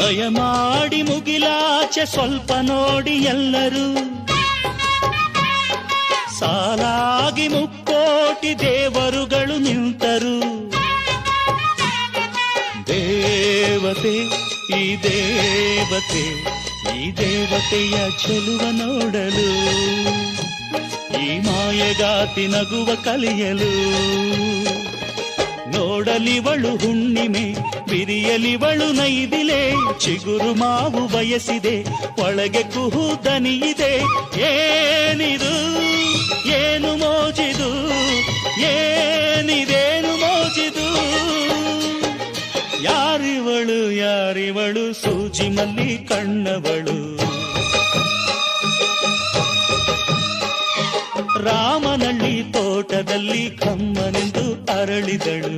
ದಯಮಾಡಿ ಮುಗಿಲಾಚೆ ಸ್ವಲ್ಪ ನೋಡಿ ಎಲ್ಲರೂ, ಸಾಲಾಗಿ ಮುಕ್ಕೋಟಿ ದೇವರುಗಳು ನಿಂತರು. ದೇವತೆ ಈ ದೇವತೆ, ಈ ದೇವತೆಯ ಚೆಲುವ ನೋಡಲು, ಈ ಮಾಯಗಾತಿ ನಗುವ ಕಲಿಯಲು. ನೋಡಲಿವಳು ಹುಣ್ಣಿಮೆ, ಬಿರಿಯಲಿವಳು ನೈದಿಲೆ, ಚಿಗುರು ಮಾವು ಬಯಸಿದೆ, ಒಳಗೆ ಕುಹು ದನಿಯಿದೆ. ಏನಿದು ಏನು ಮೋಜಿದು, ಏನಿದೇನು ಮೋಜಿದು. ಯಾರಿವಳು ಯಾರಿವಳು, ಸೂಜಿ ಮಲ್ಲಿ ಕಣ್ಣವಳು. ರಾಮನಳ್ಳಿ ತೋಟದಲ್ಲಿ ಕಮ್ಮನೆಂದು ಅರಳಿದಳು.